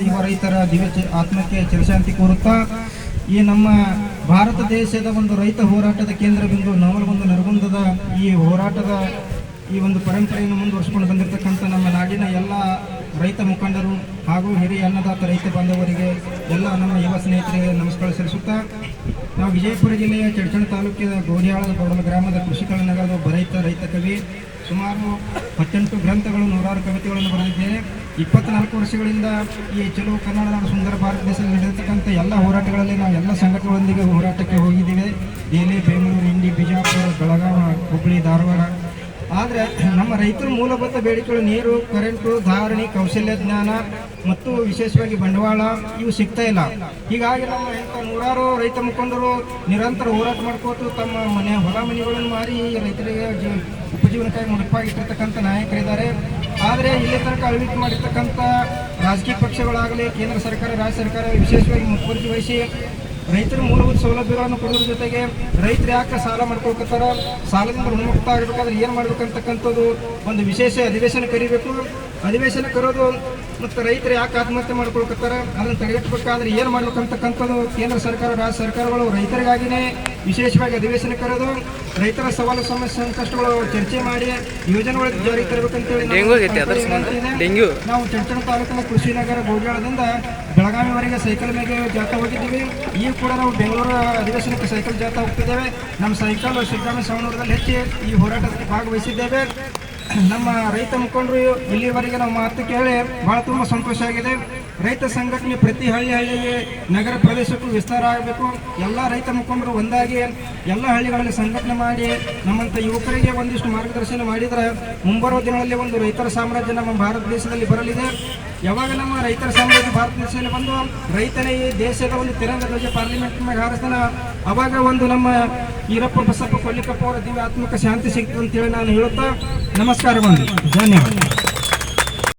ಯುವ ರೈತರ ಆತ್ಮಕ್ಕೆ ಚಿರಶಾಂತಿ ಕೋರುತ್ತಾ ಈ ನಮ್ಮ ಭಾರತ ದೇಶದ ಒಂದು ರೈತ ಹೋರಾಟದ ಕೇಂದ್ರ ಬಿಂದು ನವಲಗುಂದ ನರಗುಂದದ ಈ ಹೋರಾಟದ ಈ ಒಂದು ಪರಂಪರೆಯನ್ನು ಮುಂದುವರಿಸಿಕೊಂಡು ಬಂದಿರತಕ್ಕಂಥ ನಮ್ಮ ನಾಡಿನ ಎಲ್ಲ ರೈತ ಮುಖಂಡರು ಹಾಗೂ ಹಿರಿಯ ಅನ್ನದಾತ ರೈತ ಬಾಂಧವರಿಗೆ ಎಲ್ಲ ನಮ್ಮ ಯುವ ಸ್ನೇಹಿತರಿಗೆ ನಮಸ್ಕಾರ ಸಲ್ಲಿಸುತ್ತಾ ನಾವು ವಿಜಯಪುರ ಜಿಲ್ಲೆಯ ಚಡ್ಚಣ ತಾಲೂಕಿನ ಗೋಡಿಯಾಳದ ಗೌಡಲ ಗ್ರಾಮದ ಕೃಷಿಕಳ ನಗರದ ಒಬ್ಬ ರೈತ ಕವಿ. ಸುಮಾರು 18 ಗ್ರಂಥಗಳು, 100 ಕವಿತೆಗಳನ್ನು ಬರೆದಿದ್ದೇನೆ. 24 ವರ್ಷಗಳಿಂದ ಈ ಚಲೋ ಕನ್ನಡ ನಾಡು ಸುಂದರ ಭಾರತ ದೇಶದಲ್ಲಿ ನಡೆದಿರ್ತಕ್ಕಂಥ ಎಲ್ಲ ಹೋರಾಟಗಳಲ್ಲಿ ನಾವು ಎಲ್ಲ ಸಂಘಟನೆಗಳೊಂದಿಗೆ ಹೋರಾಟಕ್ಕೆ ಹೋಗಿದ್ದೇವೆ. ದೆಹಲಿ, ಬೆಂಗಳೂರು, ಇಂಡಿ, ಬಿಜಾಪುರ, ಬೆಳಗಾವಿ, ಹುಬ್ಬಳ್ಳಿ, ಧಾರವಾಡ. ಆದರೆ ನಮ್ಮ ರೈತರ ಮೂಲಭೂತ ಬೇಡಿಕೆಗಳು ನೀರು, ಕರೆಂಟು, ಧಾರಣೆ, ಕೌಶಲ್ಯ ಜ್ಞಾನ ಮತ್ತು ವಿಶೇಷವಾಗಿ ಬಂಡವಾಳ ಇವು ಸಿಗ್ತಾ ಇಲ್ಲ. ಹೀಗಾಗಿ ನಮ್ಮ ನೂರಾರು ರೈತ ಮುಖಂಡರು ನಿರಂತರ ಹೋರಾಟ ಮಾಡ್ಕೋತು ತಮ್ಮ ಹೊಲ ಮನೆಗಳನ್ನು ಮಾರಿ ರೈತರಿಗೆ ಉಪಜೀವನಕ್ಕಾಗಿ ಮುಡುಪಾಗಿಟ್ಟಿರ್ತಕ್ಕಂಥ ನಾಯಕರಿದ್ದಾರೆ. ಆದರೆ ಇಲ್ಲಿ ತನಕ ಅಳವಡಿಕೆ ಮಾಡಿರ್ತಕ್ಕಂಥ ರಾಜಕೀಯ ಪಕ್ಷಗಳಾಗಲಿ ಕೇಂದ್ರ ಸರ್ಕಾರ, ರಾಜ್ಯ ಸರ್ಕಾರ ವಿಶೇಷವಾಗಿ ಮುತುವರ್ಜಿ ವಹಿಸಿ ರೈತರ ಮೂಲಭೂತ ಸೌಲಭ್ಯಗಳನ್ನು ಕೊಡೋದ್ರ ಜೊತೆಗೆ ರೈತರು ಯಾಕೆ ಸಾಲ ಮಾಡ್ಕೊಳ್ತಾರ, ಸಾಲದಿಂದ ಋಣಮುಕ್ತ ಆಗಬೇಕಾದ್ರೆ ಏನು ಮಾಡ್ಬೇಕಂತಕ್ಕಂಥದ್ದು ಒಂದು ವಿಶೇಷ ಅಧಿವೇಶನ ಕರಿಬೇಕು. ಅಧಿವೇಶನ ಕರೋದು ಮತ್ತು ರೈತರು ಯಾಕೆ ಆತ್ಮಹತ್ಯೆ ಮಾಡ್ಕೊಳ್ತಾರ ಅದನ್ನು ತಡೆಗಟ್ಟಬೇಕಾದ್ರೆ ಏನು ಮಾಡ್ಬೇಕಂತಕ್ಕಂಥದ್ದು ಕೇಂದ್ರ ಸರ್ಕಾರ, ರಾಜ್ಯ ಸರ್ಕಾರಗಳು ರೈತರಿಗಾಗಿಯೇ ವಿಶೇಷವಾಗಿ ಅಧಿವೇಶನ ಕರೆದು ರೈತರ ಸವಾಲು ಸಮಸ್ಯೆ ಸಂಕಷ್ಟಗಳು ಚರ್ಚೆ ಮಾಡಿ ಯೋಜನೆಗಳು ಜಾರಿಗೆ ತರಬೇಕಂತೇಳಿ ನಾವು ಚಡ್ಚಣ ತಾಲೂಕಿನ ಕೃಷಿ ನಗರ ಗೋಡಿಯಾಳದಿಂದ ಬೆಳಗಾವಿವರೆಗೆ ಸೈಕಲ್ ಮೇಲೆ ಜಾಥಾ ಹೋಗಿದ್ದೀವಿ. ಈಗ ಕೂಡ ನಾವು ಬೆಂಗಳೂರು ಅಧಿವೇಶನಕ್ಕೆ ಸೈಕಲ್ ಜಾಥಾ ಹೋಗ್ತಿದ್ದೇವೆ. ನಮ್ಮ ಸೈಕಲ್ ಸಿದ್ದರಾಮಯ್ಯ ಸವಣೂರದಲ್ಲಿ ಹೆಚ್ಚಿ ಈ ಹೋರಾಟದಲ್ಲಿ ಭಾಗವಹಿಸಿದ್ದೇವೆ. ನಮ್ಮ ರೈತ ಮುಖಂಡರು ಇಲ್ಲಿವರೆಗೆ ನಾವು ಮಾತು ಕೇಳಿ ಭಾಳ ತುಂಬ ಸಂತೋಷ ಆಗಿದೆ. ರೈತ ಸಂಘಟನೆ ಪ್ರತಿ ಹಳ್ಳಿಗೆ ನಗರ ಪ್ರದೇಶಕ್ಕೂ ವಿಸ್ತಾರ ಆಗಬೇಕು. ಎಲ್ಲ ರೈತ ಮುಖಂಡರು ಒಂದಾಗಿ ಎಲ್ಲ ಹಳ್ಳಿಗಳಲ್ಲಿ ಸಂಘಟನೆ ಮಾಡಿ ನಮ್ಮಂಥ ಯುವಕರಿಗೆ ಒಂದಿಷ್ಟು ಮಾರ್ಗದರ್ಶನ ಮಾಡಿದರೆ ಮುಂಬರುವ ದಿನಗಳಲ್ಲಿ ಒಂದು ರೈತರ ಸಾಮ್ರಾಜ್ಯ ನಮ್ಮ ಭಾರತ ದೇಶದಲ್ಲಿ ಬರಲಿದೆ. ಯಾವಾಗ ನಮ್ಮ ರೈತರ ಸಾಮ್ರಾಜ್ಯ ಭಾರತ ದೇಶದಲ್ಲಿ ಬಂದು ರೈತನೇ ಈ ದೇಶದ ಒಂದು ತಿರಂಗ ಧ್ವಜ ಪಾರ್ಲಿಮೆಂಟ್ ಮ್ಯಾಗ ಹಾರಿಸ್ತಾನ, ಅವಾಗ ಒಂದು ನಮ್ಮ ಈರಪ್ಪ ಬಸಪ್ಪ ಕೊಲ್ಲಿಕಪ್ಪ ಅವರ ದಿವ್ಯ ಆತ್ಮಕ ಶಾಂತಿ ಸಿಗ್ತದೆ ಅಂತೇಳಿ ನಾನು ಹೇಳುತ್ತಾ ನಮಸ್ಕಾರಗಳು, ಧನ್ಯವಾದ.